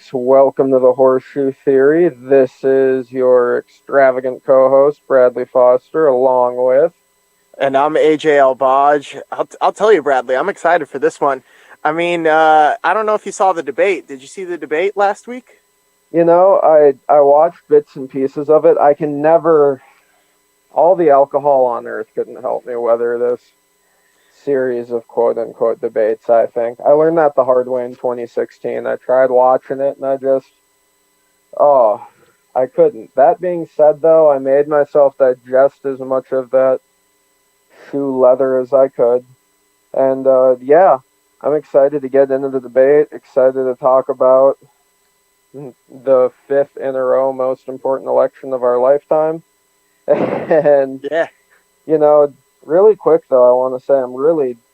folks. Welcome to the Horseshoe Theory. This is your extravagant co-host, Bradley Foster, along with... And I'm AJ Albaaj. I'll tell you, Bradley, I'm excited for this one. I don't know if you saw the debate. Did you see the debate last week? I watched bits and pieces of it. I can never... All the alcohol on earth couldn't help me weather this series of quote-unquote debates, I think. I learned that the hard way in 2016. I tried watching it, and oh, I couldn't. That being said, though, I made myself digest as much of that shoe leather as I could. And yeah, I'm excited to get into the debate, excited to talk about the fifth in a row most important election of our lifetime. And, Yeah. you know, really quick though, I want to say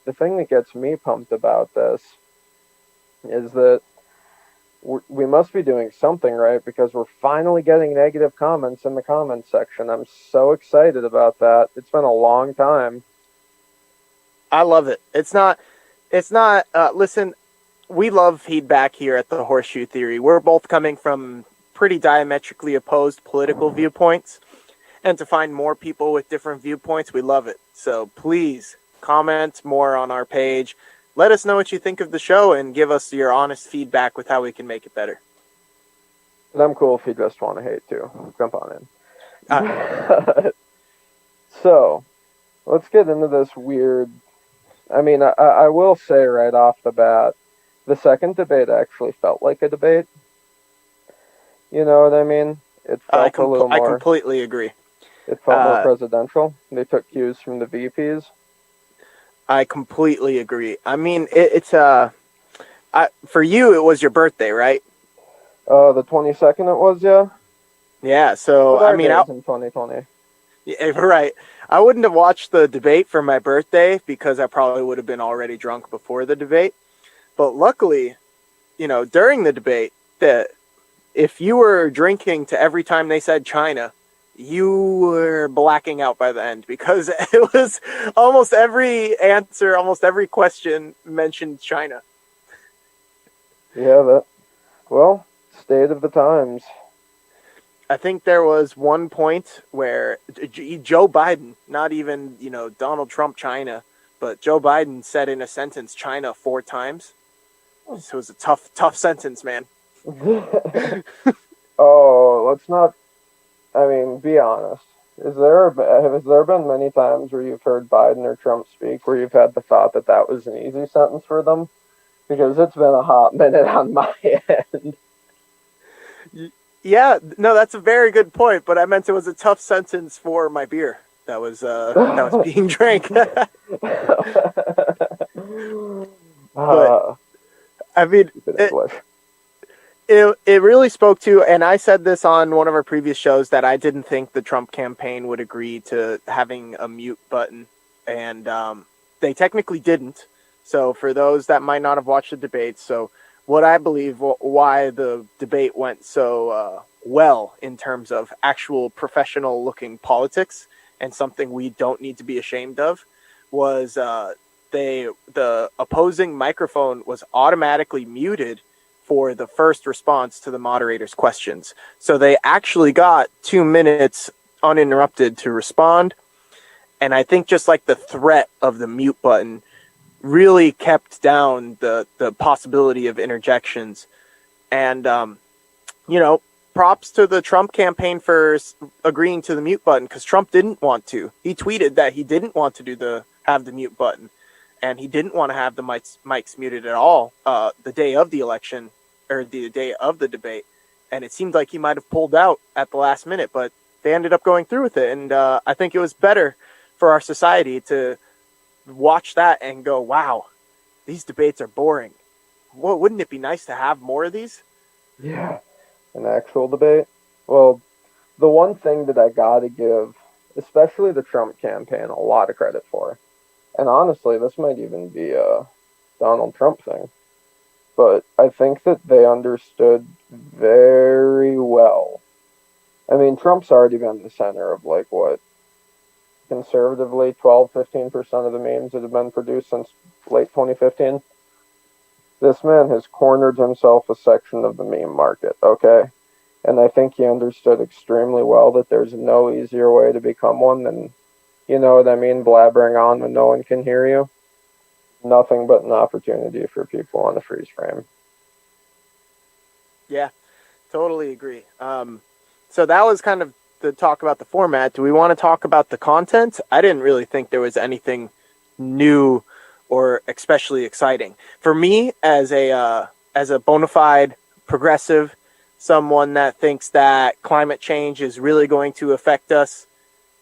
the thing that gets me pumped about this is that we must be doing something right because we're finally getting negative comments in the comments section. I'm so excited about that. It's been a long time. I love it. Listen, we love feedback here at the Horseshoe Theory. We're both coming from pretty diametrically opposed political viewpoints. And to find more people with different viewpoints, we love it. So please comment more on our page. Let us know what you think of the show and give us your honest feedback with how we can make it better. And I'm cool if you just want to hate too. Jump on in. So, let's get into this weird. I will say right off the bat, the second debate actually felt like a debate. You know what I mean? It felt a little I more. completely agree. It felt more presidential. They took cues from the VPs. I completely agree. I mean, for you, it was your birthday, right? The 22nd it was, yeah. Yeah. So What are days in 2020? Yeah, right. I wouldn't have watched the debate for my birthday because I probably would have been already drunk before the debate. But luckily, during the debate, that if you were drinking to every time they said China, you were blacking out by the end because it was almost every answer, almost every question mentioned China. Yeah, state of the times. I think there was one point where Joe Biden, not even, Donald Trump China, but Joe Biden said in a sentence China 4 times. So it was a tough sentence, man. Oh, let's not. Be honest. Has there been many times where you've heard Biden or Trump speak where you've had the thought that that was an easy sentence for them? Because it's been a hot minute on my end. Yeah, no, that's a very good point. But I meant it was a tough sentence for my beer that was being drank. But I mean, it really spoke to, and I said this on one of our previous shows, that I didn't think the Trump campaign would agree to having a mute button, and they technically didn't. So for those that might not have watched the debate, so what I believe why the debate went so well in terms of actual professional looking politics and something we don't need to be ashamed of was the opposing microphone was automatically muted for the first response to the moderator's questions. So they actually got 2 minutes uninterrupted to respond. And I think just like the threat of the mute button really kept down the possibility of interjections. And, props to the Trump campaign for agreeing to the mute button because Trump didn't want to. He tweeted that he didn't want to have the mute button. And he didn't want to have the mics muted at all the day of the election or the day of the debate. And it seemed like he might have pulled out at the last minute, but they ended up going through with it. And I think it was better for our society to watch that and go, wow, these debates are boring. Well, wouldn't it be nice to have more of these? Yeah, an actual debate. Well, the one thing that I gotta give, especially the Trump campaign, a lot of credit for, and honestly, this might even be a Donald Trump thing, but I think that they understood very well. Trump's already been the center of conservatively 12-15% of the memes that have been produced since late 2015. This man has cornered himself a section of the meme market, okay? And I think he understood extremely well that there's no easier way to become one than, you know what I mean, blabbering on when no one can hear you. Nothing but an opportunity for people on the freeze frame. Yeah, totally agree. So that was kind of the talk about the format. Do we want to talk about the content? I didn't really think there was anything new or especially exciting for me as a bona fide progressive, someone that thinks that climate change is really going to affect us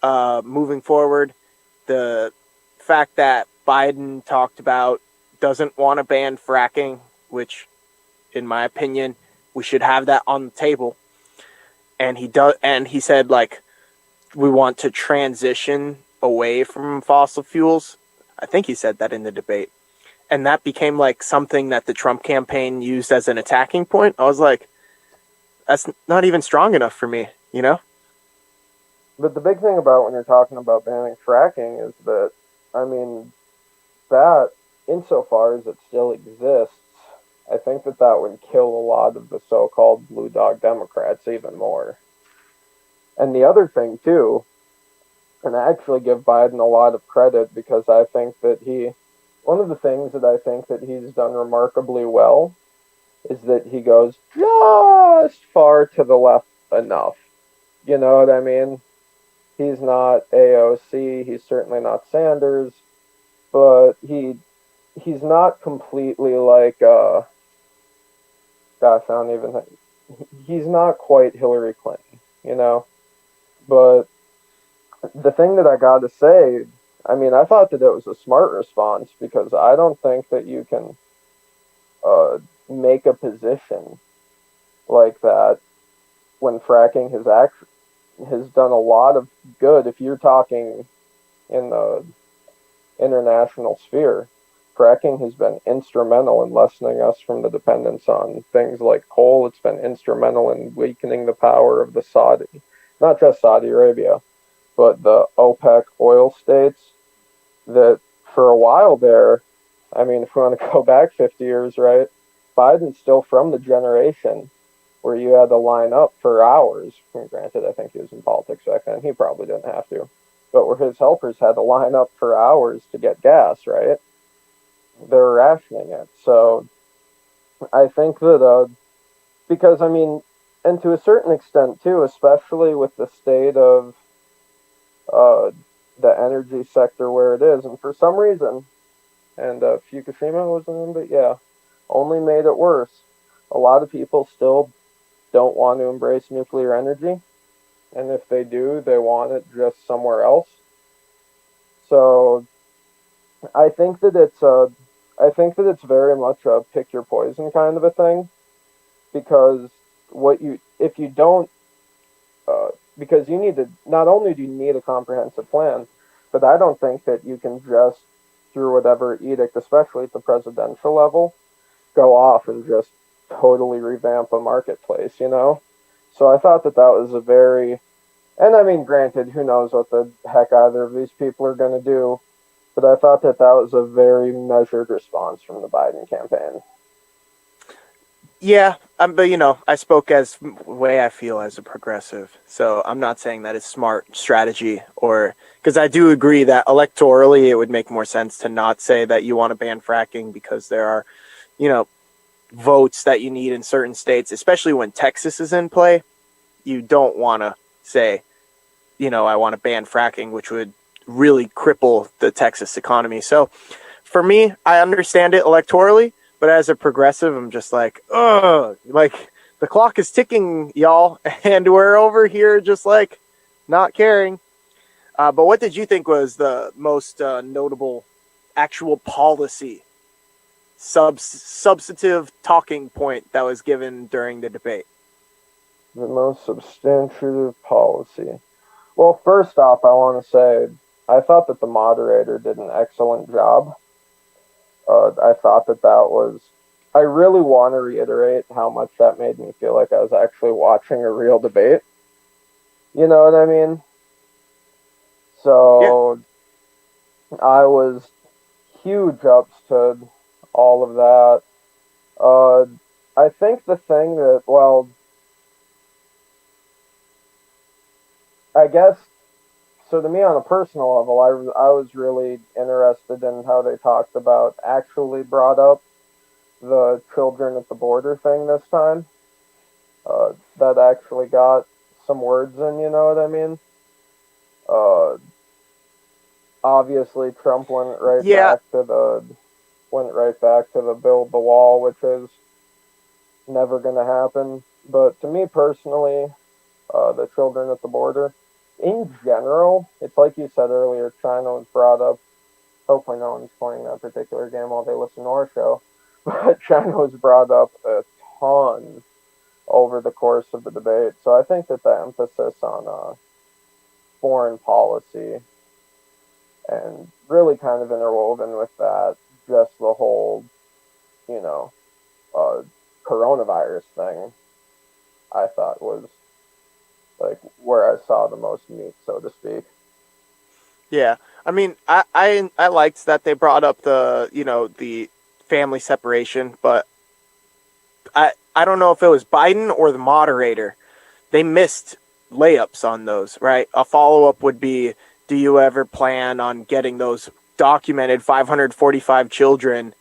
moving forward. The fact that Biden talked about doesn't want to ban fracking, which, in my opinion, we should have that on the table. And he said like we want to transition away from fossil fuels. I think he said that in the debate. And that became like something that the Trump campaign used as an attacking point. I was like, that's not even strong enough for me, you know? But the big thing about when you're talking about banning fracking is that, I mean, that, insofar as it still exists, I think that that would kill a lot of the so called blue dog Democrats even more. And the other thing, too, and I actually give Biden a lot of credit because I think that one of the things that I think that he's done remarkably well is that he goes just far to the left enough. You know what I mean? He's not AOC, he's certainly not Sanders, but he's not completely like gosh, I don't even he's not quite Hillary Clinton, you know? But the thing that I got to say, I mean, I thought that it was a smart response because I don't think that you can uh, make a position like that when fracking has done a lot of good. If you're talking in the international sphere, fracking has been instrumental in lessening us from the dependence on things like coal. It's been instrumental in weakening the power of the not just Saudi Arabia, but the OPEC oil states that for a while there, I mean, if we want to go back 50 years, right? Biden's still from the generation where you had to line up for hours. Granted, I think he was in politics back then. He probably didn't have to. But where his helpers had to line up for hours to get gas, right? They're rationing it. So I think that, because I mean, and to a certain extent too, especially with the state of uh, the energy sector where it is, and for some reason, and Fukushima wasn't in, but yeah, only made it worse. A lot of people still don't want to embrace nuclear energy, and if they do, they want it just somewhere else. So I think that I think that it's very much a pick your poison kind of a thing because if you don't, uh, because you need to not only do you need a comprehensive plan, but I don't think that you can just through whatever edict, especially at the presidential level, go off and just totally revamp a marketplace, you know? So I thought that that was a very, and I mean, granted, who knows what the heck either of these people are going to do, but I thought that that was a very measured response from the Biden campaign. Yeah, but you know, I spoke as the way I feel as a progressive, so I'm not saying that it's smart strategy or because I do agree that electorally it would make more sense to not say that you want to ban fracking because there are, you know, votes that you need in certain states, especially when Texas is in play. You don't want to say, you know, I want to ban fracking, which would really cripple the Texas economy. So for me, I understand it electorally, but as a progressive, I'm just like, ugh, like the clock is ticking, y'all, and we're over here just like not caring. But what did you think was the most notable actual policy substantive talking point that was given during the debate? The most substantive policy. Well, first off, I want to say I thought that the moderator did an excellent job. I thought that that was. I really want to reiterate how much that made me feel like I was actually watching a real debate. You know what I mean? Yeah, So I was huge ups to all of that. Uh, I think the thing that, well, I guess, so to me on a personal level, I was really interested in how they talked about actually brought up the children at the border thing this time. That actually got some words in, you know what I mean? Uh, Obviously Trump Yeah, went right back to the build the wall, which is never going to happen. But to me personally, the children at the border, in general, it's like you said earlier, China was brought up. Hopefully, no one's playing that particular game while they listen to our show. But China was brought up a ton over the course of the debate. So I think that the emphasis on foreign policy and really kind of interwoven with that, just the whole, you know, uh, coronavirus thing, I thought was like where I saw the most meat, so to speak. yeah. I mean, I liked that they brought up the the family separation, but I don't know if it was Biden or the moderator. They missed layups on those, right? A follow up would be, do you ever plan on getting those documented 545 children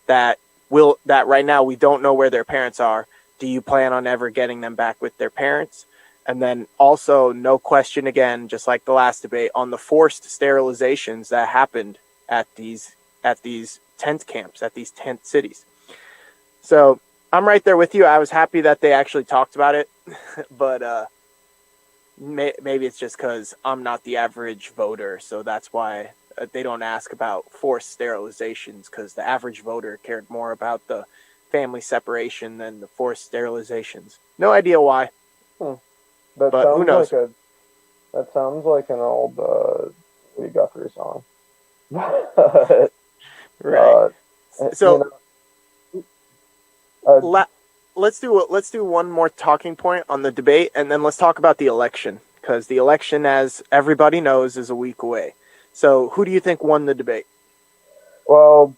that right now we don't know where their parents are? Do you plan on ever getting them back with their parents? And then also, no question again, just like the last debate, on the forced sterilizations that happened at these tent camps, at these tent cities. So I'm right there with you. I was happy that they actually talked about it, but maybe it's just because I'm not the average voter, so that's why they don't ask about forced sterilizations, because the average voter cared more about the family separation than the forced sterilizations. No idea why, Hmm. That but who sounds like knows? a that sounds like an old Lee Guthrie song. uh, Right. you So know, uh, la- let's do one more talking point on the debate, and then let's talk about the election, because the election, as everybody knows, is a week away. So who do you think won the debate? well,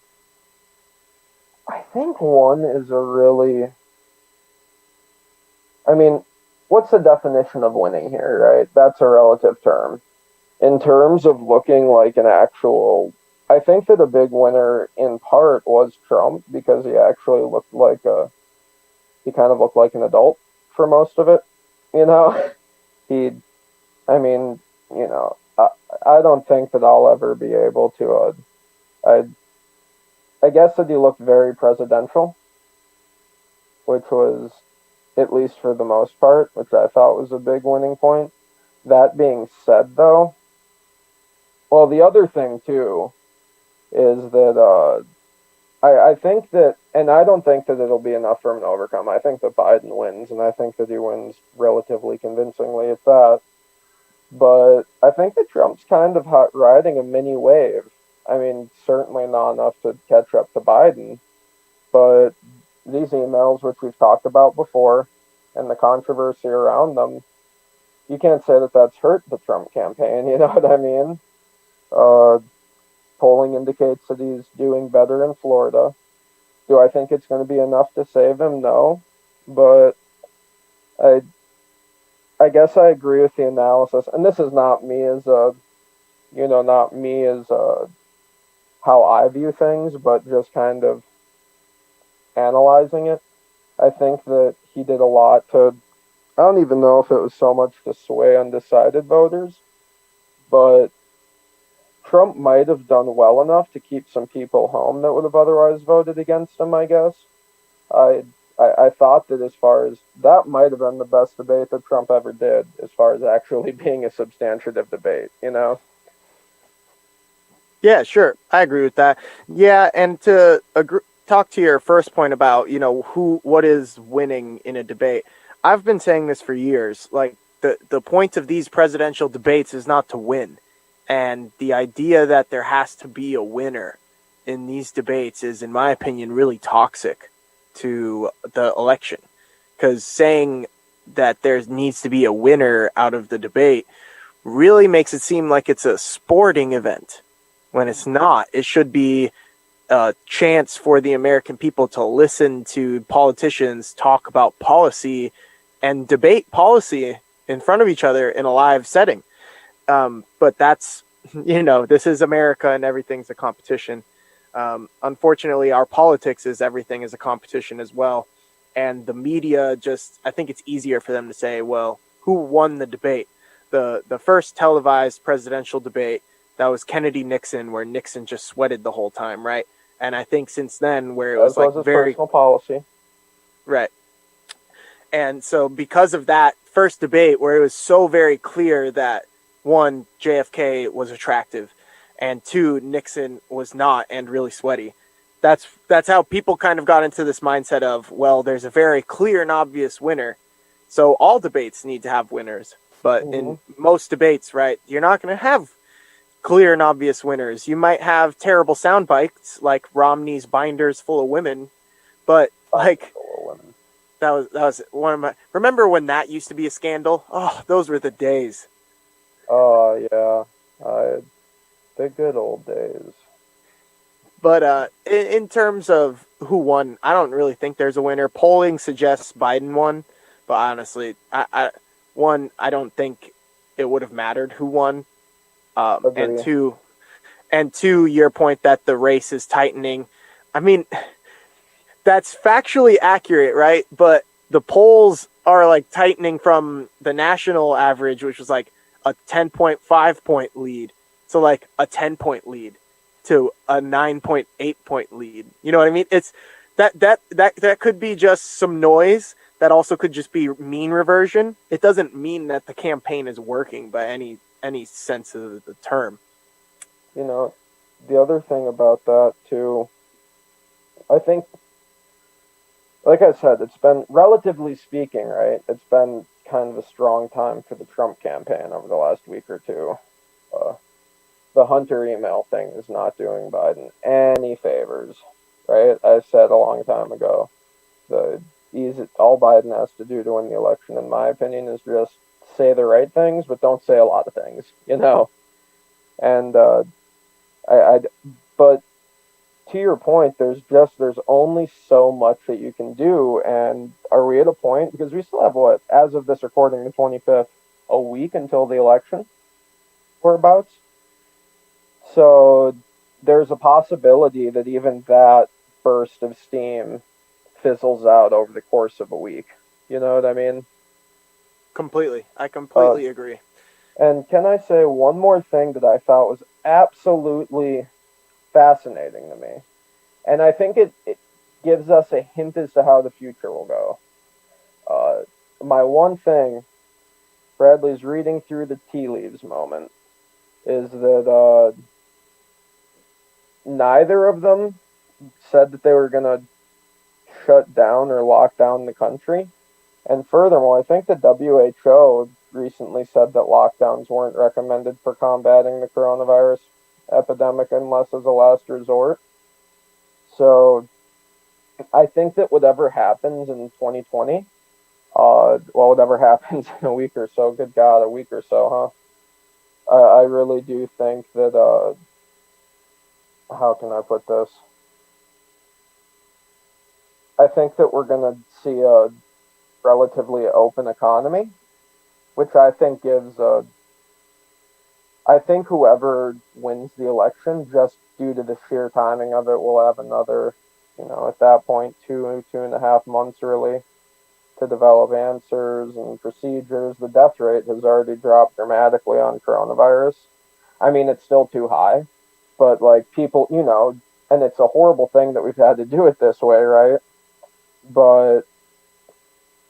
I think one is a really, I mean, what's the definition of winning here, right? That's a relative term. In terms of looking like an actual, I think that a big winner in part was Trump because he actually he kind of looked like an adult for most of it. You know, he, I mean, you know, I don't think that I'll ever be able to, I, I guess that he looked very presidential, which was, at least for the most part, which I thought was a big winning point. That being said, though, well, the other thing too is that I think that, and I don't think that it'll be enough for him to overcome. I think that Biden wins, and I think that he wins relatively convincingly at that. But I think that Trump's kind of riding a mini wave. I mean, certainly not enough to catch up to Biden, but these emails, which we've talked about before, and the controversy around them, you can't say that that's hurt the Trump campaign. You know what I mean? Uh, Polling indicates that he's doing better in Florida. Do I think it's going to be enough to save him? No, but I I guess I agree with the analysis, and this is not me as a not me as how I view things, but just kind of analyzing it. I think that he did a lot to. I don't even know if it was so much to sway undecided voters, but Trump might have done well enough to keep some people home that would have otherwise voted against him. I guess. I, I thought that as far as that might have been the best debate that Trump ever did, as far as actually being a substantive debate. You know. Yeah, sure. I agree with that. Yeah, and to talk to your first point about, what is winning in a debate. I've been saying this for years. Like the point of these presidential debates is not to win. And the idea that there has to be a winner in these debates is, in my opinion, really toxic to the election. Because saying that there needs to be a winner out of the debate really makes it seem like it's a sporting event when it's not. It should be chance for the American people to listen to politicians talk about policy and debate policy in front of each other in a live setting. But that's, this is America and everything's a competition. Unfortunately, our politics is everything is a competition as well. And the media just, I think it's easier for them to say, well, who won the debate? The first televised presidential debate, that was Kennedy Nixon, where Nixon just sweated the whole time, right? And I think since then, where it As was like was his very personal policy. right. And so because of that first debate where it was so very clear that one, JFK was attractive, and two, Nixon was not and really sweaty. That's how people kind of got into this mindset of, well, there's a very clear and obvious winner. So all debates need to have winners. But in most debates, right, you're not going to have clear and obvious winners. You might have terrible sound bites like Romney's binders full of women, but like that was one of my. Remember when that used to be a scandal? Oh, those were the days. Oh, yeah. The good old days. But in terms of who won, I don't really think there's a winner. Polling suggests Biden won, but honestly, I don't think it would have mattered who won. And Agree. two, your point that the race is tightening. I mean, that's factually accurate, right? But the polls are like tightening from the national average, which was like a 10.5 point lead, to like a 10 point lead, to a 9.8 point lead. You know what I mean? It's that could be just some noise. That also could just be mean reversion. It doesn't mean that the campaign is working by any sense of the term. You know, the other thing about that too, I think, like I said, it's been, relatively speaking, right? It's been kind of a strong time for the Trump campaign over the last week or two. Uh, the Hunter email thing is not doing Biden any favors, right? I said a long time ago, the all Biden has to do to win the election, in my opinion, is just say the right things, but don't say a lot of things, you know. And I but to your point, there's only so much that you can do, and are we at a point, because we still have, what, as of this recording, the 25th, a week until the election, whereabouts. So there's a possibility that even that burst of steam fizzles out over the course of a week. You know what I mean? Completely, I Uh, completely agree. and can I say one more thing that I thought was absolutely fascinating to me? And I think it gives us a hint as to how the future will go. Uh, my one thing, Bradley's reading through the tea leaves moment, is that neither of them said that they were going to shut down or lock down the country. And furthermore, I think the WHO recently said that lockdowns weren't recommended for combating the coronavirus epidemic unless as a last resort. So I think that whatever happens in 2020, well, whatever happens in a week or so, good God, a week or so, huh? I really do think that, how can I put this? I think that we're going to see a relatively open economy, which I think gives I think whoever wins the election, just due to the sheer timing of it, will have another, at that point, 2.5 months really to develop answers and procedures. The death rate has already dropped dramatically on coronavirus. I mean, it's still too high, but like people, and it's a horrible thing that we've had to do it this way, right? But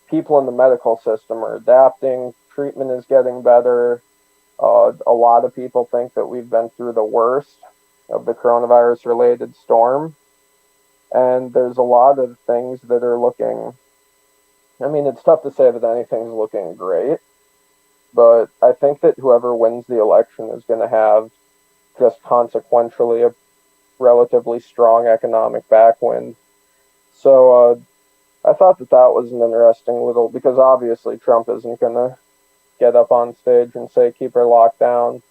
people in the medical system are adapting, treatment is getting better. A lot of people think that we've been through the worst of the coronavirus related storm. And there's a lot of things that are looking, I mean, it's tough to say that anything's looking great, but I think that whoever wins the election is going to have just consequentially a relatively strong economic backwind. So I thought that that was an interesting little, because obviously Trump isn't going to get up on stage and say, keep her locked down.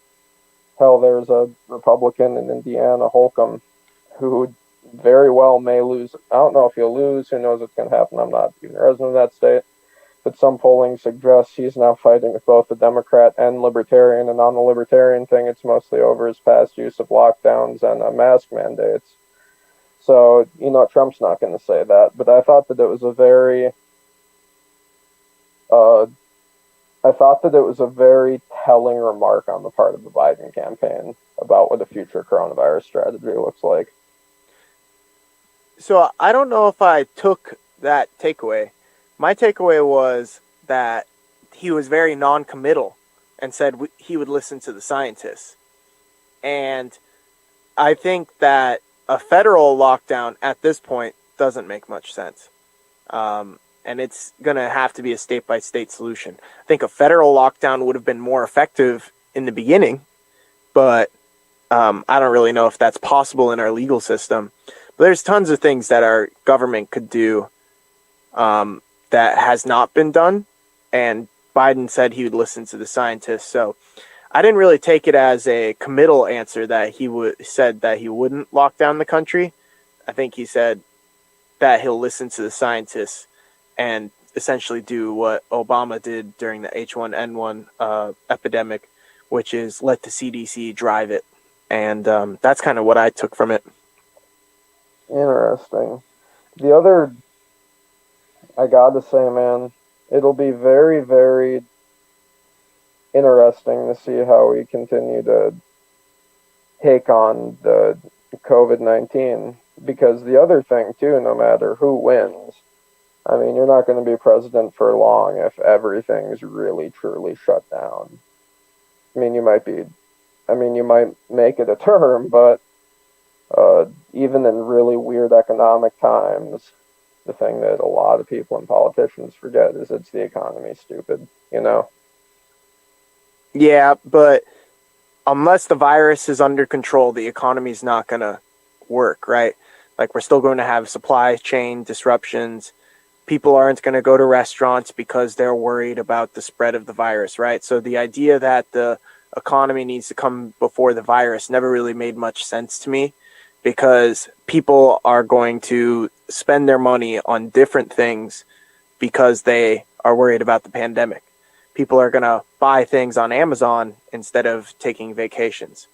Hell, there's a Republican in Indiana, Holcomb, who very well may lose. I don't know if he'll lose. Who knows what's going to happen? I'm not even a resident of that state. But some polling suggests he's now fighting with both the Democrat and Libertarian. And on the Libertarian thing, it's mostly over his past use of lockdowns and mask mandates. So, Trump's not going to say that. But uh, I thought that it was a very telling remark on the part of the Biden campaign about what a future coronavirus strategy looks like. So I don't know if I took that takeaway. My takeaway was that he was very non-committal and said he would listen to the scientists. And I think that a federal lockdown at this point doesn't make much sense. And it's going to have to be a state-by-state solution. I think a federal lockdown would have been more effective in the beginning, but I don't really know if that's possible in our legal system. But there's tons of things that our government could do that has not been done, and Biden said he would listen to the scientists. So I didn't really take it as a committal answer that said that he wouldn't lock down the country. I think he said that he'll listen to the scientists and essentially do what Obama did during the H1N1 epidemic, which is let the CDC drive it. And that's kind of what I took from it. Interesting. The other, I gotta say, man, it'll be very, very interesting to see how we continue to take on the COVID-19. Because the other thing, too, no matter who wins, I mean, you're not going to be president for long if everything's really, truly shut down. I mean, you might make it a term, but even in really weird economic times, the thing that a lot of people and politicians forget is it's the economy, stupid, you know? Yeah, but unless the virus is under control, the economy's not going to work, right? Like, we're still going to have supply chain disruptions. People aren't going to go to restaurants because they're worried about the spread of the virus, right? So the idea that the economy needs to come before the virus never really made much sense to me, because people are going to spend their money on different things because they are worried about the pandemic. People are going to buy things on Amazon instead of taking vacations.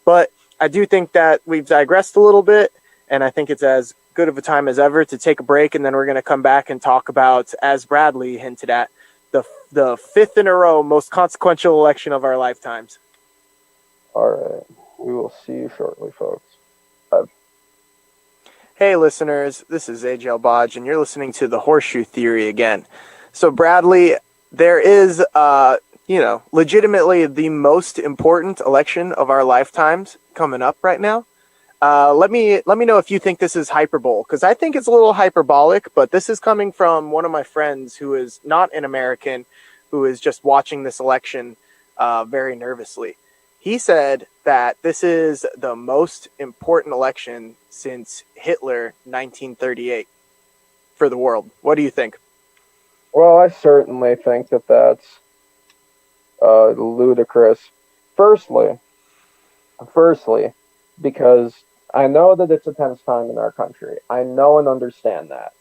But I do think that we've digressed a little bit, and I think it's as good of a time as ever to take a break, and then we're going to come back and talk about, as Bradley hinted at, the fifth in a row most consequential election of our lifetimes. All right. We will see you shortly, folks. Hey, listeners, this is AJ Albaaj, and you're listening to the Horseshoe Theory again. So, Bradley, there is, legitimately the most important election of our lifetimes coming up right now. Let me know if you think this is hyperbole, because I think it's a little hyperbolic, but this is coming from one of my friends who is not an American, who is just watching this election very nervously. He said that this is the most important election since Hitler 1938 for the world. What do you think? Well, I certainly think that that's ludicrous. Firstly, firstly, because I know that it's a tense time in our country. I know and understand that.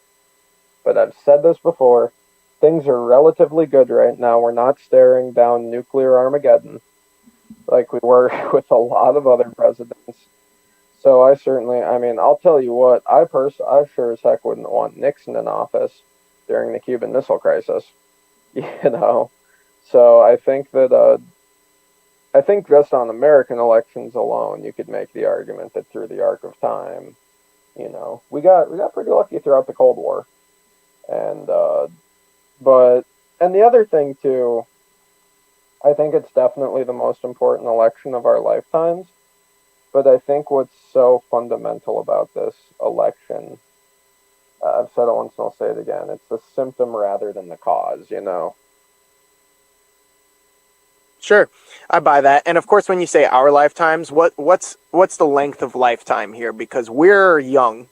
But I've said this before. Things are relatively good right now. We're not staring down nuclear Armageddon like we were with a lot of other presidents. So I'll tell you what, I sure as heck wouldn't want Nixon in office during the Cuban Missile Crisis, you know. So I think just on American elections alone, you could make the argument that through the arc of time, we got pretty lucky throughout the Cold War, and but and the other thing too, I think it's definitely the most important election of our lifetimes. But I think what's so fundamental about this election, I've said it once and I'll say it again, it's the symptom rather than the cause, you know? Sure, I buy that. And of course, when you say our lifetimes, what's the length of lifetime here? Because we're young,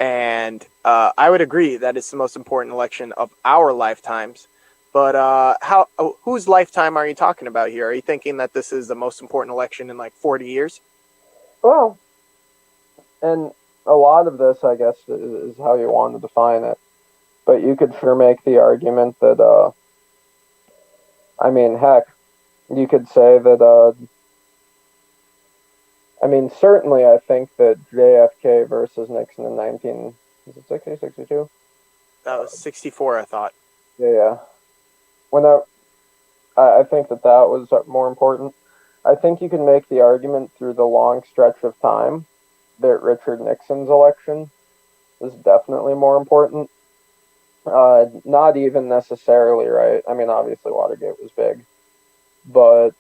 and I would agree that it's the most important election of our lifetimes. But whose lifetime are you talking about here? Are you thinking that this is the most important election in like 40 years? Well, and a lot of this, I guess, is how you want to define it. But you could sure make the argument that, I mean, heck, you could say that, I mean, certainly I think that JFK versus Nixon in 19, is it 60, 62? That was 64, I thought. Yeah, yeah. When I think that that was more important. I think you can make the argument through the long stretch of time that Richard Nixon's election is definitely more important. Not even necessarily, right? I mean, obviously Watergate was big, but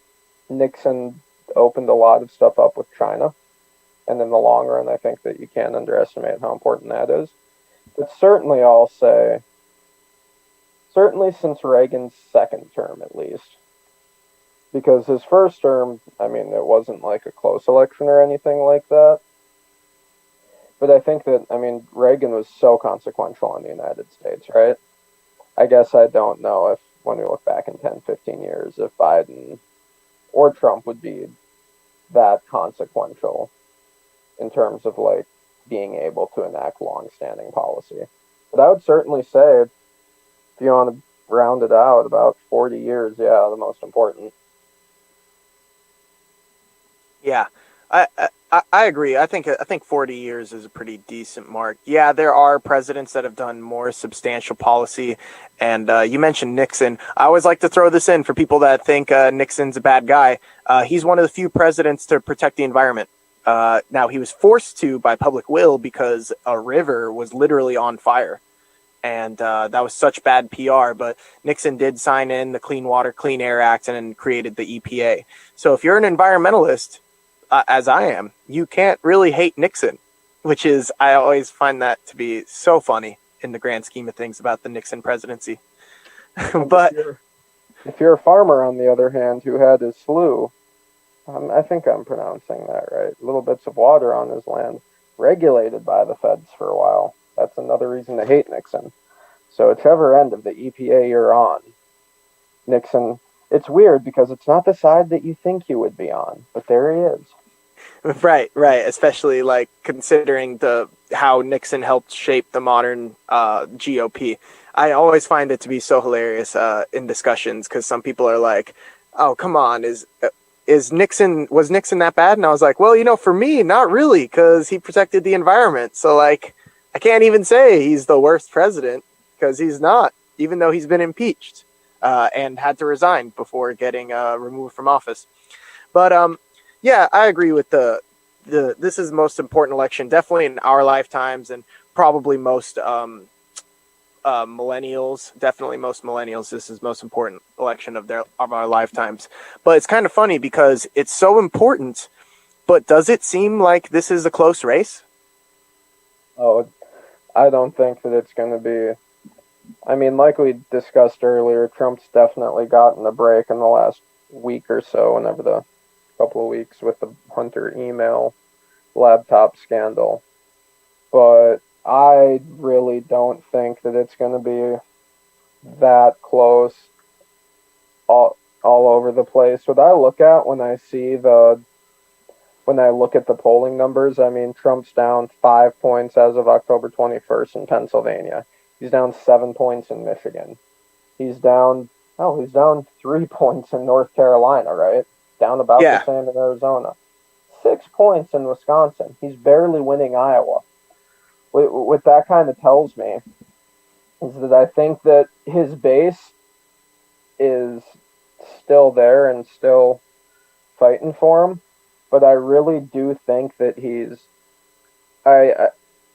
Nixon opened a lot of stuff up with China. And in the long run, I think that you can't underestimate how important that is. But certainly, I'll say, certainly since Reagan's second term at least, because his first term, I mean, it wasn't like a close election or anything like that. But I think that, I mean, Reagan was so consequential in the United States, right? I guess I don't know if, when we look back in 10, 15 years, if Biden or Trump would be that consequential in terms of like being able to enact long-standing policy. But I would certainly say, if you want to round it out, about 40 years, yeah, the most important. Yeah, I agree. I think 40 years is a pretty decent mark. Yeah, there are presidents that have done more substantial policy, and you mentioned Nixon. I always like to throw this in for people that think Nixon's a bad guy. He's one of the few presidents to protect the environment. Now he was forced to by public will because a river was literally on fire, and that was such bad PR. But Nixon did sign in the Clean Water, Clean Air Act and created the EPA. So if you're an environmentalist, as I am, you can't really hate Nixon, which is, I always find that to be so funny in the grand scheme of things about the Nixon presidency. And But if you're a farmer, on the other hand, who had his slough, I think I'm pronouncing that right, little bits of water on his land, regulated by the feds for a while. That's another reason to hate Nixon. So whichever end of the EPA you're on, Nixon, it's weird because it's not the side that you think you would be on, but there he is. right, right, especially like considering the how Nixon helped shape the modern GOP. I always find it to be so hilarious in discussions because some people are like, "Oh, come on, is Nixon was Nixon that bad?" And I was like, "Well, for me, not really, because he protected the environment. So like, I can't even say he's the worst president because he's not, even though he's been impeached and had to resign before getting removed from office." But yeah, I agree with the this is the most important election, definitely in our lifetimes, and probably most millennials, definitely most millennials. This is the most important election of our lifetimes. But it's kind of funny because it's so important. But does it seem like this is a close race? Oh, I don't think that it's going to be. I mean, like we discussed earlier, Trump's definitely gotten a break in the last week or so, whenever the couple of weeks with the Hunter email laptop scandal. But I really don't think that it's going to be that close all over the place. What I look at when I look at the polling numbers, I mean, Trump's down 5 points as of October 21st in Pennsylvania. He's down 7 points in Michigan. He's down, he's down 3 points in North Carolina, right? Down about the Yeah, same in Arizona. 6 points in Wisconsin. He's barely winning Iowa. What that kind of tells me is that I think that his base is still there and still fighting for him, but I really do think that I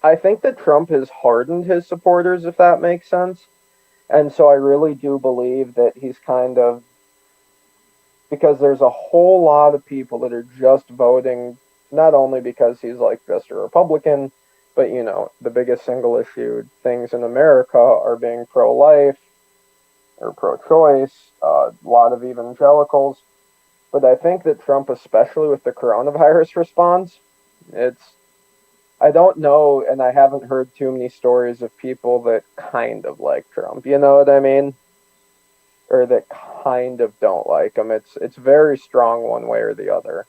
I think that Trump has hardened his supporters, if that makes sense. And so I really do believe that he's kind of, because there's a whole lot of people that are just voting not only because he's like just a Republican, but the biggest single issue things in America are being pro-life or pro-choice. A lot of evangelicals, but I think that Trump, especially with the coronavirus response, it's I don't know, and I haven't heard too many stories of people that kind of like Trump. You know what I mean? Or that kind of don't like him. It's very strong one way or the other.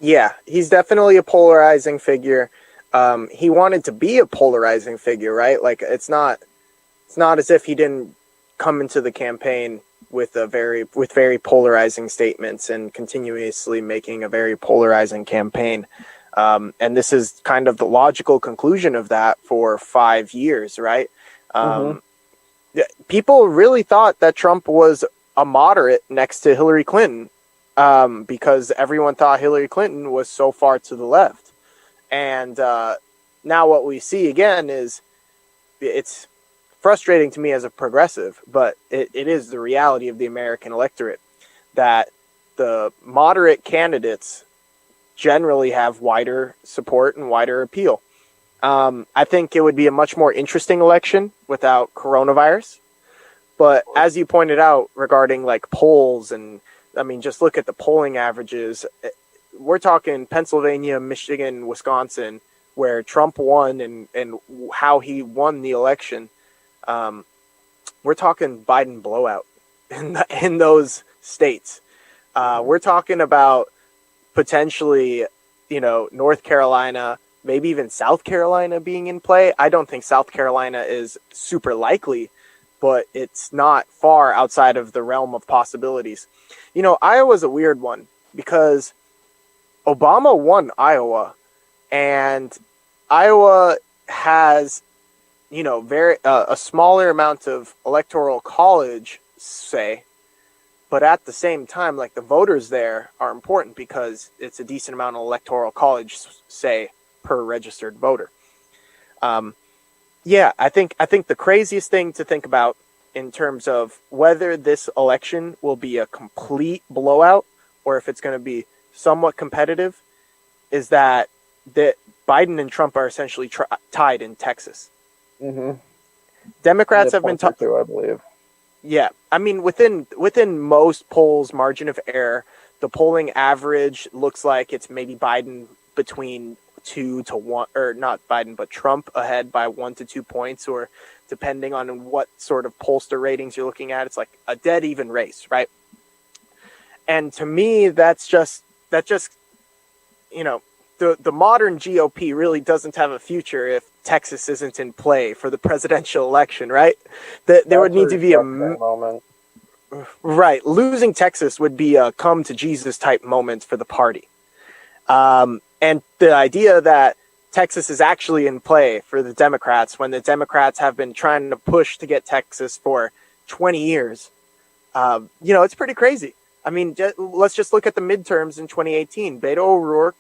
yeah, he's definitely a polarizing figure. he wanted to be a polarizing figure, right? Like it's not as if he didn't come into the campaign with very polarizing statements and continuously making a very polarizing campaign. And this is kind of the logical conclusion of that for 5 years, right? Mm-hmm. Um, People really thought that Trump was a moderate next to Hillary Clinton, because everyone thought Hillary Clinton was so far to the left. And now what we see again is it's frustrating to me as a progressive, but it is the reality of the American electorate that the moderate candidates generally have wider support and wider appeal. I think it would be a much more interesting election without coronavirus. But as you pointed out regarding like polls, and I mean, just look at the polling averages. We're talking Pennsylvania, Michigan, Wisconsin, where Trump won and how he won the election. Um, we're talking Biden blowout in those states. Mm-hmm. We're talking about potentially, North Carolina, maybe even South Carolina being in play. I don't think South Carolina is super likely, but it's not far outside of the realm of possibilities. Iowa's a weird one because Obama won Iowa, and Iowa has, very a smaller amount of electoral college say, but at the same time, like the voters there are important because it's a decent amount of electoral college say per registered voter. Um, yeah, I think the craziest thing to think about in terms of whether this election will be a complete blowout or if it's going to be somewhat competitive is that Biden and Trump are essentially tied in Texas. Mm-hmm. Democrats A have been point or two, I believe. yeah. I mean, within most polls, margin of error, the polling average looks like it's maybe Biden between 2 to 1, or not Biden, but Trump ahead by 1 to 2 points, or depending on what sort of pollster ratings you're looking at, it's like a dead even race, right? And to me, that just you know the modern GOP really doesn't have a future if Texas isn't in play for the presidential election, right? That there would That's a need to be restructuring moment. right. Losing Texas would be a come to Jesus type moment for the party. And the idea that Texas is actually in play for the Democrats when the Democrats have been trying to push to get Texas for 20 years, it's pretty crazy. I mean, let's just look at the midterms in 2018. Beto O'Rourke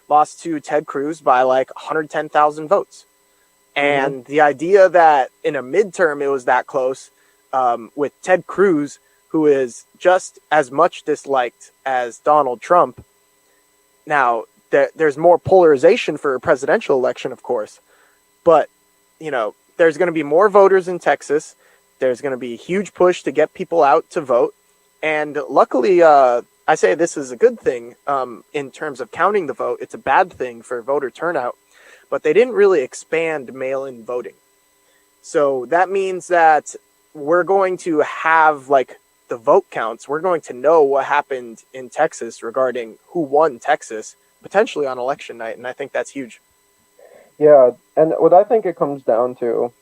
lost to Ted Cruz by like 110,000 votes. Mm-hmm. And the idea that in a midterm it was that close, with Ted Cruz, who is just as much disliked as Donald Trump. Now, there's more polarization for a presidential election, of course, but there's going to be more voters in Texas. There's going to be a huge push to get people out to vote, and luckily, I say this is a good thing in terms of counting the vote. It's a bad thing for voter turnout, but they didn't really expand mail-in voting. So that means that we're going to have like the vote counts. We're going to know what happened in Texas regarding who won Texas potentially on election night, and I think that's huge. Yeah, and what I think it comes down to,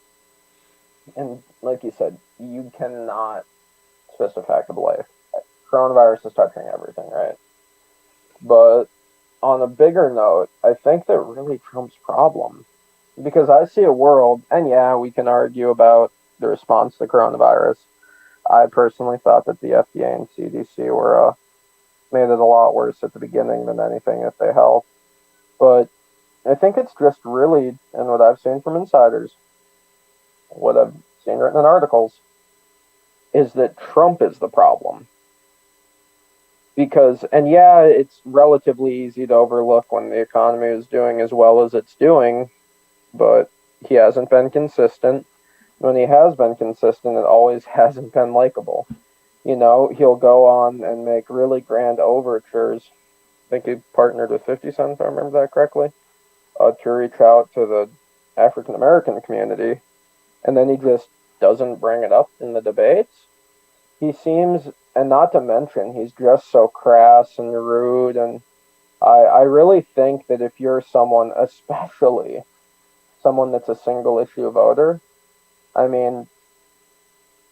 and like you said, you cannot twist a fact of life. Coronavirus is touching everything, right? But on a bigger note, I think that really Trump's problem, because I see a world, and yeah, we can argue about the response to coronavirus. I personally thought that the FDA and CDC were made it a lot worse at the beginning than anything that they helped. But I think it's just really, and what I've seen from insiders, what I've seen written in articles, is that Trump is the problem. Because, and yeah, it's relatively easy to overlook when the economy is doing as well as it's doing, but he hasn't been consistent. When he has been consistent, it always hasn't been likable. He'll go on and make really grand overtures. I think he partnered with 50 Cent, if I remember that correctly, to reach out to the African American community, and then he just doesn't bring it up in the debates. He seems, and not to mention, he's just so crass and rude, and I really think that if you're someone, especially someone that's a single issue voter, I mean,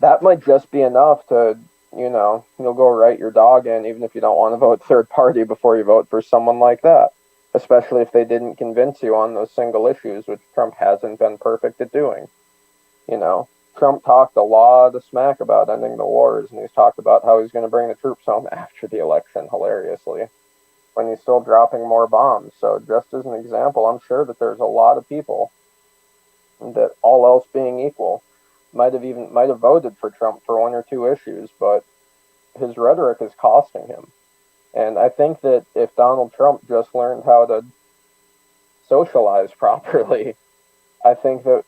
that might just be enough to, you'll go write your dog in, even if you don't want to vote third party before you vote for someone like that. Especially if they didn't convince you on those single issues, which Trump hasn't been perfect at doing. You know, Trump talked a lot of smack about ending the wars, and he's talked about how he's going to bring the troops home after the election, hilariously, when he's still dropping more bombs. So, just as an example, I'm sure that there's a lot of people that, all else being equal, might have voted for Trump for one or two issues, but his rhetoric is costing him. And I think that if Donald Trump just learned how to socialize properly, I think that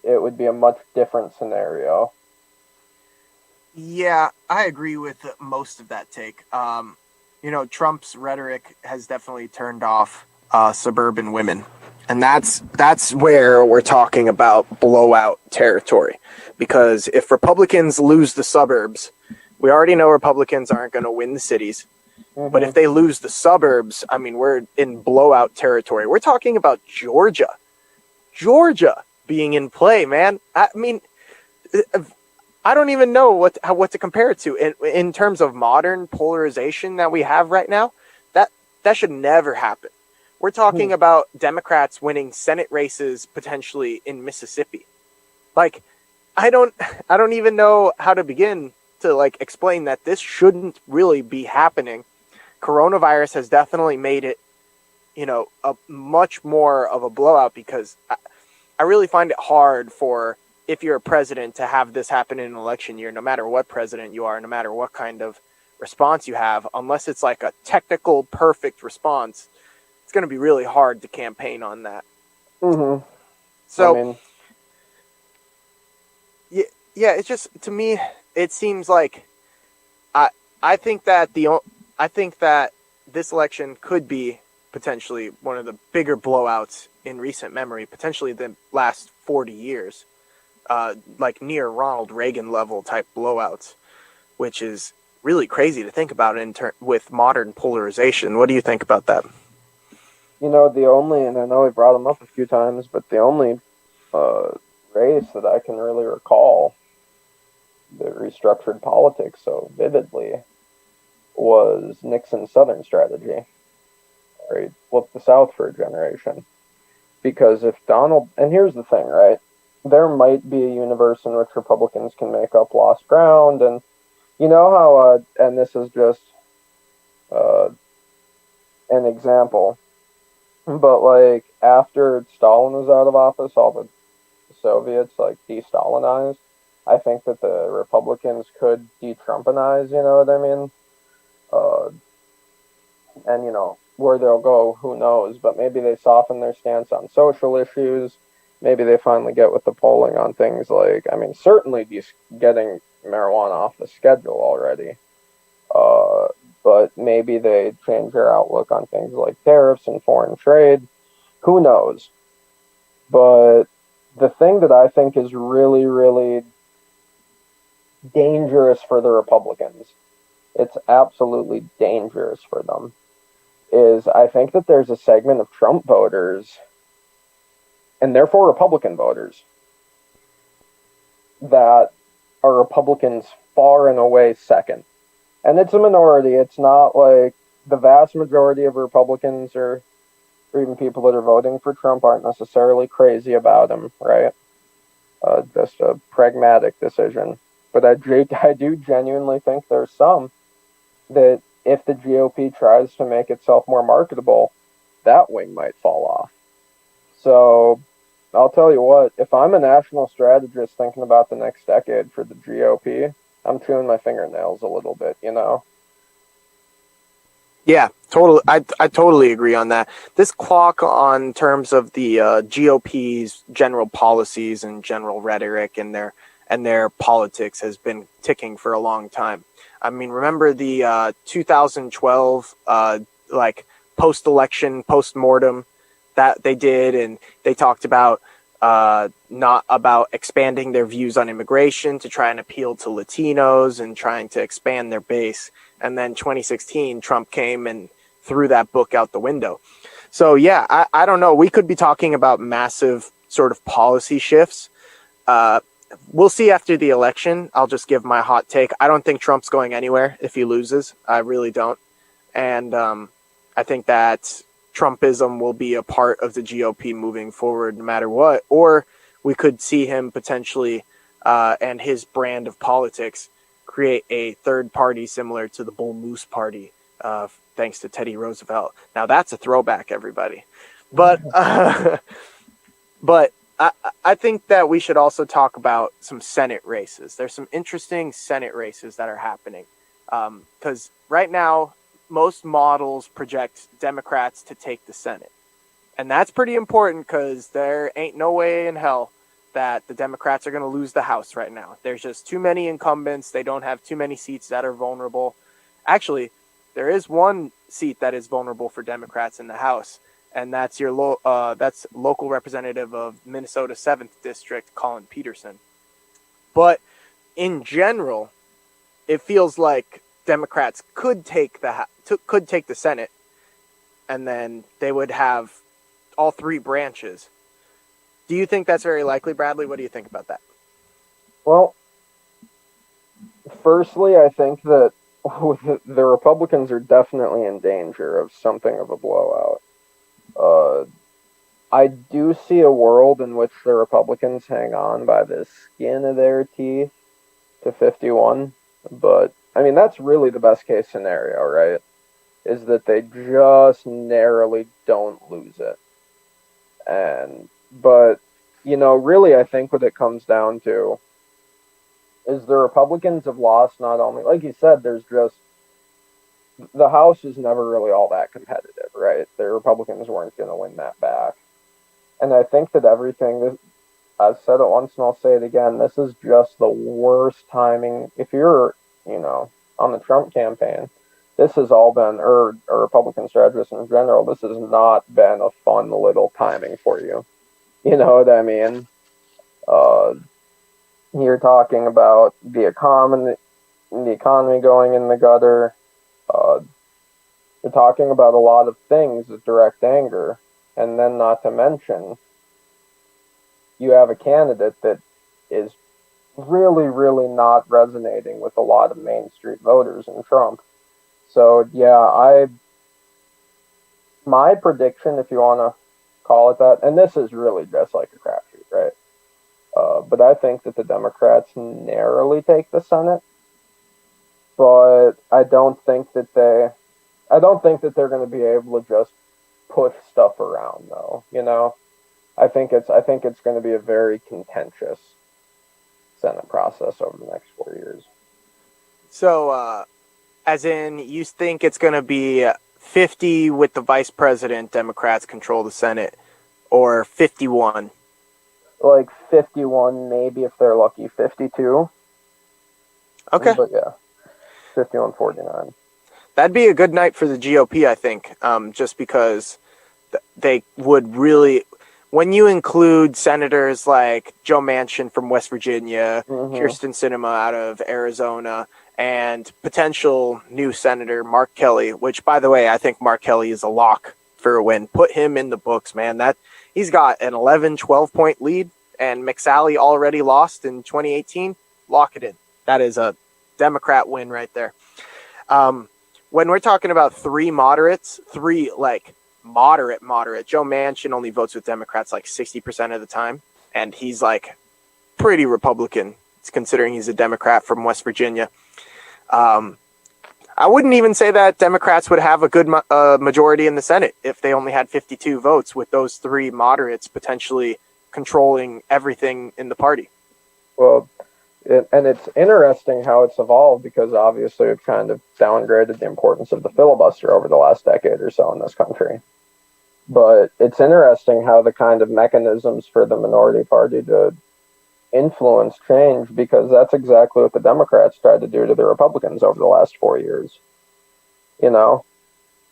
it would be a much different scenario. Yeah, I agree with most of that take. Trump's rhetoric has definitely turned off suburban women, and that's where we're talking about blowout territory. Because if Republicans lose the suburbs, we already know Republicans aren't going to win the cities. But if Mm-hmm. they lose the suburbs, I mean, we're in blowout territory. We're talking about Georgia being in play, man. I mean, I don't even know what to compare it to in terms of modern polarization that we have right now. That that should never happen. We're talking about Democrats winning Senate races potentially in Mississippi. Like, I don't I don't even know how to begin to like explain that this shouldn't really be happening. Coronavirus has definitely made it, a much more of a blowout because I really find it hard for if you're a president to have this happen in an election year, no matter what president you are, no matter what kind of response you have, unless it's like a technical, perfect response, it's going to be really hard to campaign on that. Mm-hmm. I So, mean, yeah, yeah, it's just to me, it seems like I I think that I think that this election could be potentially one of the bigger blowouts in recent memory, potentially the last 40 years. Like near Ronald Reagan level type blowouts, which is really crazy to think about with modern polarization. What do you think about that? the only, and I know we brought him up a few times, but the only uh, race that I can really recall that restructured politics so vividly was Nixon's Southern strategy, where he flipped the South for a generation. Because if Donald, and here's the thing, right? There might be a universe in which Republicans can make up lost ground, and you know how, and this is just uh, an example, but like after Stalin was out of office, all the Soviets like de-Stalinized. I think that the Republicans could de-Trumpanize. You know what I mean? Uh, and where they'll go, who knows? But maybe they soften their stance on social issues. Maybe they finally get with the polling on things like, I mean, certainly getting marijuana off the schedule already. Uh, but maybe they change their outlook on things like tariffs and foreign trade. Who knows? But the thing that I think is really, really dangerous for the Republicans, it's absolutely dangerous for them, is I think that there's a segment of Trump voters and therefore Republican voters that are Republicans far and away second. And it's a minority. It's not like the vast majority of Republicans or even people that are voting for Trump aren't necessarily crazy about him, right? Just a pragmatic decision. But I do genuinely think there's some that if the GOP tries to make itself more marketable, that wing might fall off. So I'll tell you what, if I'm a national strategist thinking about the next decade for the GOP, I'm chewing my fingernails a little bit. Yeah, totally. I totally agree on that. This clock on terms of the GOP's general policies and general rhetoric and their politics has been ticking for a long time. I mean, remember the 2012 like post election post mortem that they did, and they talked about not about expanding their views on immigration to try and appeal to Latinos and trying to expand their base. And then 2016, Trump came and threw that book out the window. So yeah, I don't know. We could be talking about massive sort of policy shifts. Uh, we'll see after the election. I'll just give my hot take. I don't think Trump's going anywhere if he loses. I really don't. And I think that Trumpism will be a part of the GOP moving forward no matter what. Or we could see him potentially and his brand of politics create a third party similar to the Bull Moose Party, thanks to Teddy Roosevelt. Now that's a throwback, everybody. But but I think that we should also talk about some Senate races. There's some interesting Senate races that are happening because right now most models project Democrats to take the Senate. And that's pretty important because there ain't no way in hell that the Democrats are going to lose the House right now. There's just too many incumbents. They don't have too many seats that are vulnerable. Actually, there is one seat that is vulnerable for Democrats in the House, and that's that's local representative of Minnesota 7th District, Colin Peterson. But in general, it feels like Democrats could take the Senate, and then they would have all three branches. Do you think that's very likely, Bradley? What do you think about that? Well, firstly, I think that the Republicans are definitely in danger of something of a blowout. Uh, I do see a world in which the Republicans hang on by the skin of their teeth to 51, but I mean, that's really the best case scenario, right? Is that they just narrowly don't lose it. But, really, I think what it comes down to is the Republicans have lost not only, like you said, the House is never really all that competitive, right? The Republicans weren't going to win that back. And I think that I've said it once and I'll say it again, this is just the worst timing. If you're, on the Trump campaign, this has all been, or Republican strategists in general, this has not been a fun little timing for you. You know what I mean? Uh, you're talking about the economy going in the gutter. Uh, you're talking about a lot of things with direct anger, and then not to mention, you have a candidate that is really, really not resonating with a lot of Main Street voters in Trump. So yeah, my prediction, if you want to call it that, and this is really just like a crapshoot, right? But I think that the Democrats narrowly take the Senate, but I don't think that they're going to be able to just push stuff around, though. I think it's going to be a very contentious Senate process over the next 4 years. So, as in, you think it's going to be 50 with the vice president, Democrats control the Senate, or 51? Like 51, maybe if they're lucky, 52. Okay. But yeah, 51-49. That'd be a good night for the GOP, I think, just because they would really, when you include senators like Joe Manchin from West Virginia, Kyrsten Sinema out of Arizona, and potential new senator Mark Kelly, which, by the way, I think Mark Kelly is a lock for a win. Put him in the books, man. He's got an 11, 12-point lead, and McSally already lost in 2018. Lock it in. That is a Democrat win right there. When we're talking about three moderates, moderate, Joe Manchin only votes with Democrats like 60% of the time, and he's like pretty Republican, considering he's a Democrat from West Virginia. I wouldn't even say that Democrats would have a good majority in the Senate if they only had 52 votes, with those three moderates potentially controlling everything in the party. Well, and it's interesting how it's evolved, because obviously we've kind of downgraded the importance of the filibuster over the last decade or so in this country. But it's interesting how the kind of mechanisms for the minority party to influence change, because that's exactly what the Democrats tried to do to the Republicans over the last 4 years.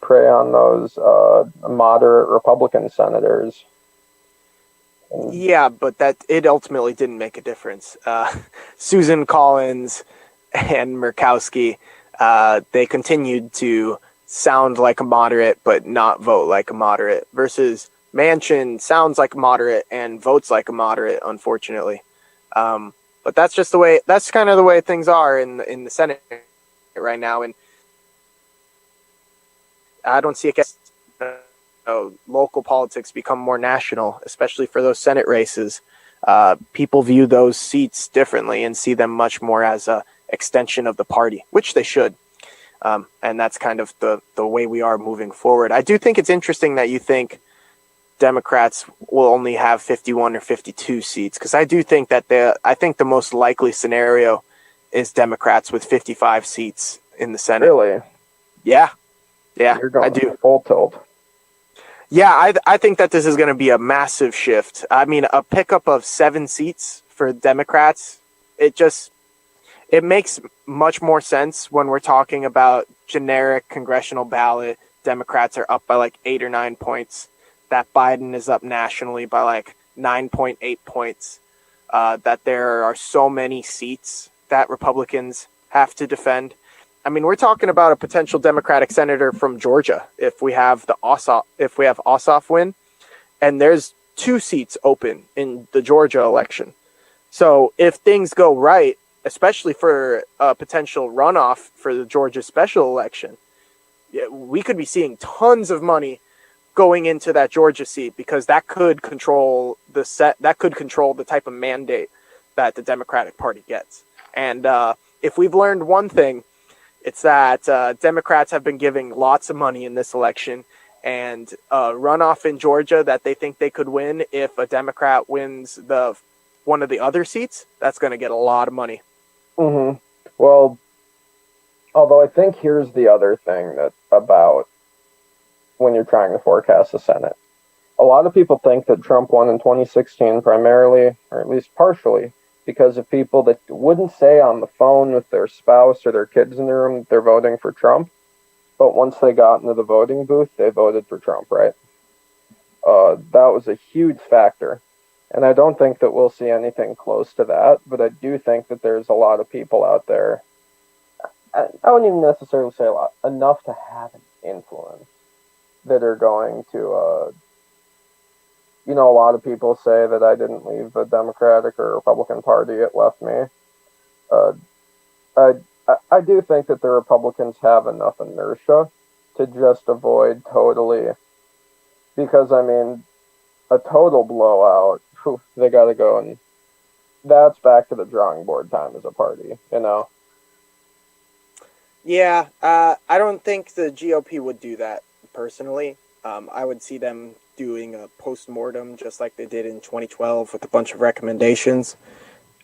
Prey on those moderate Republican senators. Yeah, but it ultimately didn't make a difference. Susan Collins and Murkowski, they continued to sound like a moderate but not vote like a moderate, versus Manchin sounds like a moderate and votes like a moderate, unfortunately. But that's just the way. That's kind of the way things are in the Senate right now, and I don't see it getting, local politics become more national, especially for those Senate races. People view those seats differently and see them much more as a extension of the party, which they should. And that's kind of the way we are moving forward. I do think it's interesting that you think Democrats will only have 51 or 52 seats, because I do think that I think the most likely scenario is Democrats with 55 seats in the Senate. Really? Yeah, You're I going do. full tilt. Yeah, I think that this is going to be a massive shift. I mean, a pickup of 7 seats for Democrats, it makes much more sense when we're talking about generic congressional ballot. Democrats are up by like 8 or 9 points. That Biden is up nationally by like 9.8 points. That there are so many seats that Republicans have to defend. I mean, we're talking about a potential Democratic senator from Georgia if we have Ossoff win, and there's 2 seats open in the Georgia election. So if things go right, especially for a potential runoff for the Georgia special election, we could be seeing tons of money going into that Georgia seat, because that could control the type of mandate that the Democratic Party gets. And if we've learned one thing, it's that Democrats have been giving lots of money in this election, and runoff in Georgia that they think they could win, if a Democrat wins one of the other seats, that's going to get a lot of money. Mm-hmm. Well, although I think here's the other thing that about when you're trying to forecast the Senate. A lot of people think that Trump won in 2016 primarily, or at least partially, because of people that wouldn't say on the phone with their spouse or their kids in the room that they're voting for Trump, but once they got into the voting booth, they voted for Trump, right? That was a huge factor. And I don't think that we'll see anything close to that, but I do think that there's a lot of people out there. I wouldn't even necessarily say a lot, enough to have an influence that are going to, a lot of people say that I didn't leave the Democratic or Republican Party, it left me. Uh, I, I do think that the Republicans have enough inertia to just avoid totally, because, I mean, a total blowout, they got to go, and that's back to the drawing board time as a party, you know? Yeah, I don't think the GOP would do that personally. I would see them doing a post-mortem just like they did in 2012 with a bunch of recommendations,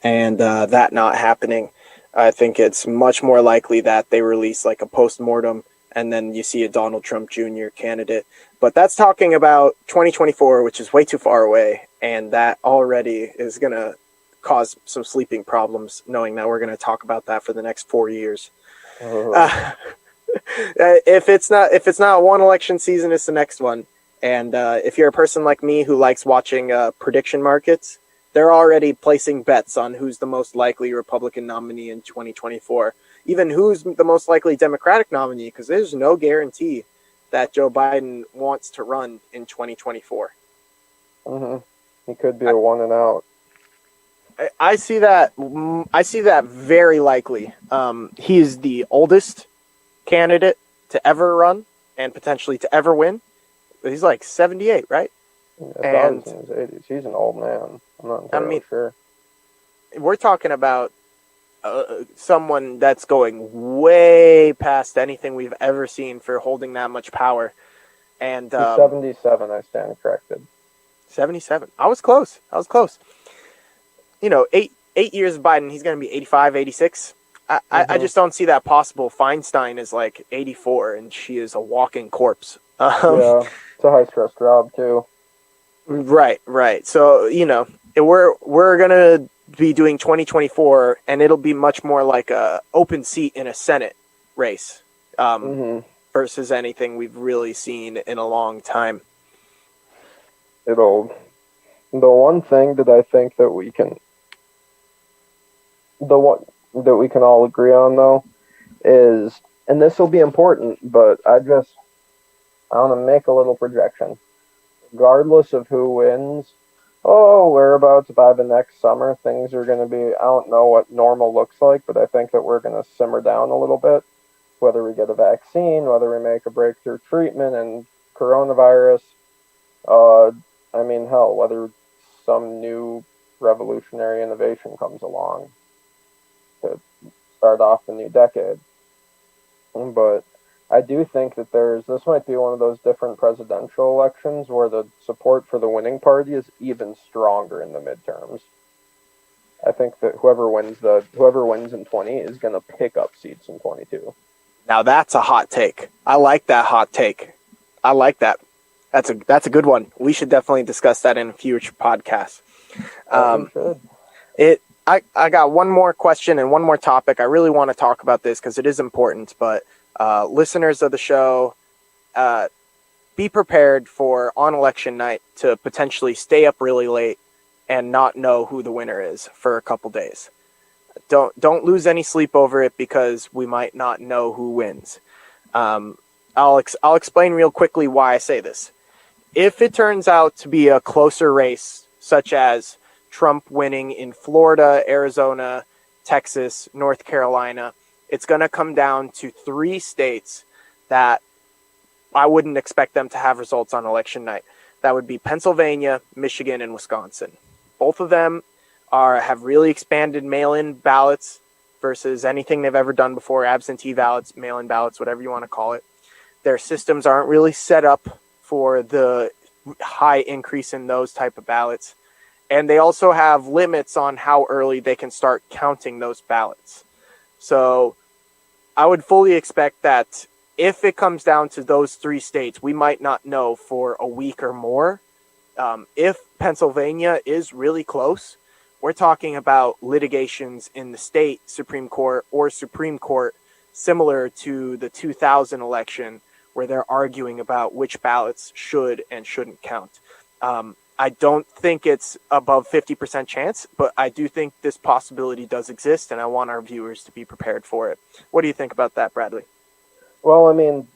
and that not happening. I think it's much more likely that they release like a post-mortem and then you see a Donald Trump Jr. candidate. But that's talking about 2024, which is way too far away, and that already is going to cause some sleeping problems, knowing that we're going to talk about that for the next 4 years. If it's not one election season, it's the next one. And if you're a person like me who likes watching prediction markets, they're already placing bets on who's the most likely Republican nominee in 2024, even who's the most likely Democratic nominee, because there's no guarantee that Joe Biden wants to run in 2024. Mm-hmm. He could be a one and out. I see that. I see that very likely. He is the oldest candidate to ever run and potentially to ever win. He's like 78, right? I thought he was in his 80s. He's an old man. I'm not entirely sure. We're talking about someone that's going way past anything we've ever seen for holding that much power. And he's 77. I stand corrected. 77. I was close. You know, eight years of Biden, he's going to be 85, 86. I just don't see that possible. Feinstein is like 84, and she is a walking corpse. Yeah, it's a high-stress job, too. Right. So, you know, we're going to be doing 2024, and it'll be much more like a open seat in a Senate race versus anything we've really seen in a long time. The one thing that I think that we can all agree on, though, is And this will be important, but I want to make a little projection. Regardless of who wins, oh, whereabouts by the next summer, things are going to be, I don't know what normal looks like, but I think that we're going to simmer down a little bit. Whether we get a vaccine, whether we make a breakthrough treatment and coronavirus, uh, I mean, hell, whether some new revolutionary innovation comes along to start off the new decade. But I do think that this might be one of those different presidential elections where the support for the winning party is even stronger in the midterms. I think that whoever wins in 20 is going to pick up seats in 22. Now that's a hot take. I like that hot take. I like that. That's a good one. We should definitely discuss that in a future podcast. We should. I got one more question and one more topic. I really want to talk about this because it is important. But listeners of the show, be prepared for on election night to potentially stay up really late and not know who the winner is for a couple days. Don't lose any sleep over it because we might not know who wins. I'll explain real quickly why I say this. If it turns out to be a closer race, such as Trump winning in Florida, Arizona, Texas, North Carolina, it's going to come down to 3 states that I wouldn't expect them to have results on election night. That would be Pennsylvania, Michigan, and Wisconsin. Both of them have really expanded mail-in ballots versus anything they've ever done before, absentee ballots, mail-in ballots, whatever you want to call it. Their systems aren't really set up for the high increase in those type of ballots. And they also have limits on how early they can start counting those ballots. So I would fully expect that if it comes down to those 3 states, we might not know for a week or more. If Pennsylvania is really close, we're talking about litigations in the state Supreme Court or Supreme Court similar to the 2000 election where they're arguing about which ballots should and shouldn't count. I don't think it's above 50% chance, but I do think this possibility does exist, and I want our viewers to be prepared for it. What do you think about that, Bradley? Well, I mean,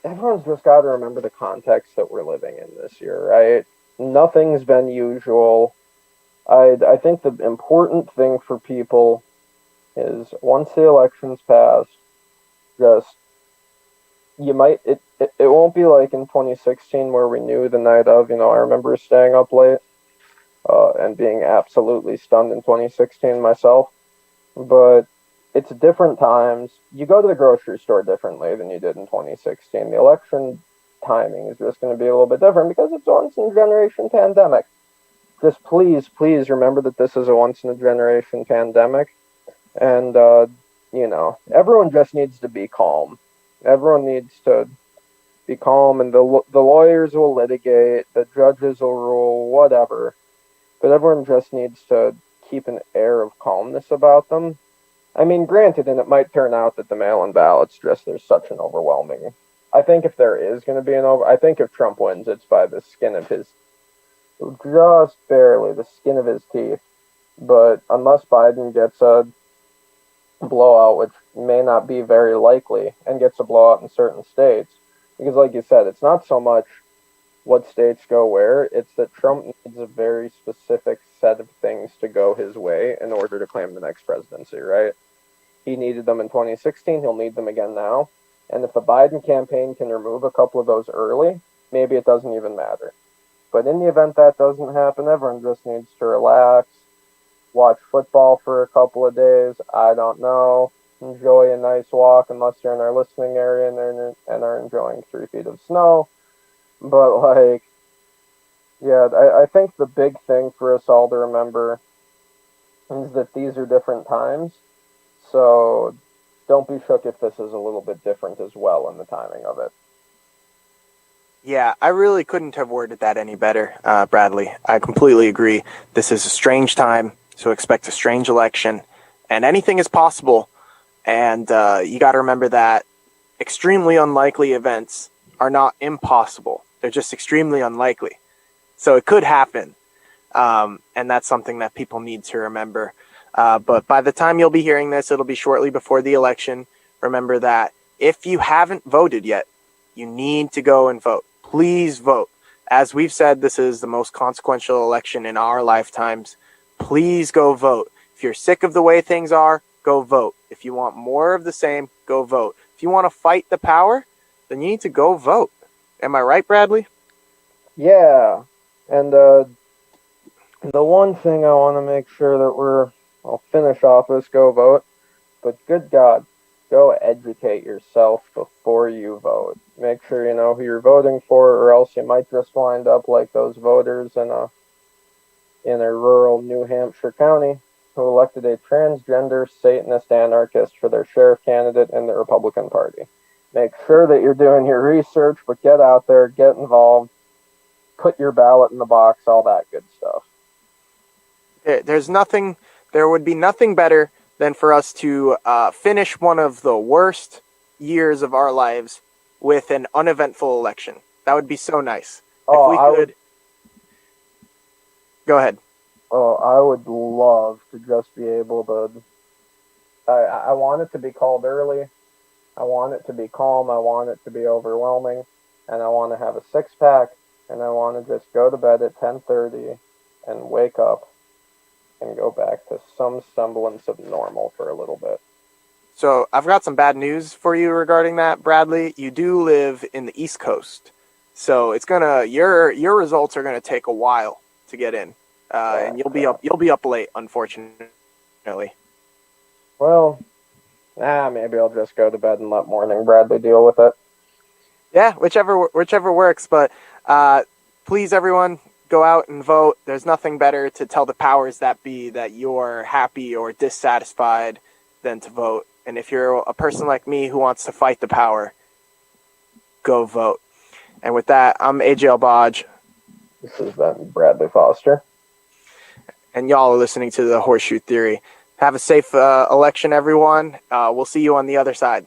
everyone's just got to remember the context that we're living in this year, right? Nothing's been usual. I think the important thing for people is once the election's passed, just it won't be like in 2016 where we knew the night of. I remember staying up late and being absolutely stunned in 2016 myself. But it's different times. You go to the grocery store differently than you did in 2016. The election timing is just going to be a little bit different because it's a once in a generation pandemic. Just please remember that this is a once in a generation pandemic, and everyone just needs to be calm. Everyone needs to be calm, and the lawyers will litigate, the judges will rule, whatever. But everyone just needs to keep an air of calmness about them. I mean, granted, and it might turn out that the mail-in ballots there's such an overwhelming. I think if there is going to be I think if Trump wins, it's by the skin of his, just barely the skin of his teeth. But unless Biden gets a blowout, which may not be very likely, and gets a blowout in certain states, because like you said, it's not so much what states go where, it's that Trump needs a very specific set of things to go his way in order to claim the next presidency, right? He needed them in 2016, he'll need them again now. And if the Biden campaign can remove a couple of those early, maybe it doesn't even matter. But in the event that doesn't happen, everyone just needs to relax, watch football for a couple of days. I don't know. Enjoy a nice walk unless you're in our listening area and are enjoying 3 feet of snow. But, yeah, I think the big thing for us all to remember is that these are different times. So don't be shook if this is a little bit different as well in the timing of it. Yeah, I really couldn't have worded that any better, Bradley. I completely agree. This is a strange time, so expect a strange election, and anything is possible. And you got to remember that extremely unlikely events are not impossible. They're just extremely unlikely. So it could happen, and that's something that people need to remember. But by the time you'll be hearing this, it'll be shortly before the election. Remember that if you haven't voted yet, you need to go and vote. Please vote. As we've said, this is the most consequential election in our lifetimes. Please go vote. If you're sick of the way things are, go vote. If you want more of the same, go vote. If you want to fight the power, then you need to go vote. Am I right, Bradley? Yeah, and the one thing I want to make sure that I'll finish off this go vote, but good God, go educate yourself before you vote. Make sure you know who you're voting for, or else you might just wind up like those voters in a rural New Hampshire county who elected a transgender Satanist anarchist for their sheriff candidate in the Republican Party. Make sure that you're doing your research, but get out there, get involved, put your ballot in the box, all that good stuff. There would be nothing better than for us to finish one of the worst years of our lives with an uneventful election. That would be so nice. Oh, If we could. Go ahead. Oh, I would love to just be able to. I want it to be called early. I want it to be calm. I want it to be overwhelming, and I want to have a six pack, and I want to just go to bed at 10:30 and wake up and go back to some semblance of normal for a little bit. So I've got some bad news for you regarding that, Bradley. You do live in the East Coast, so it's gonna your results are gonna take a while to get in, and you'll be up late, unfortunately. Well, maybe I'll just go to bed and let Morning Bradley deal with it. Yeah, whichever works. But please, everyone, go out and vote. There's nothing better to tell the powers that be that you're happy or dissatisfied than to vote. And if you're a person like me who wants to fight the power, go vote. And with that, I'm AJ Albaaj. This is then Bradley Foster. And y'all are listening to the Horseshoe Theory. Have a safe election, everyone. We'll see you on the other side.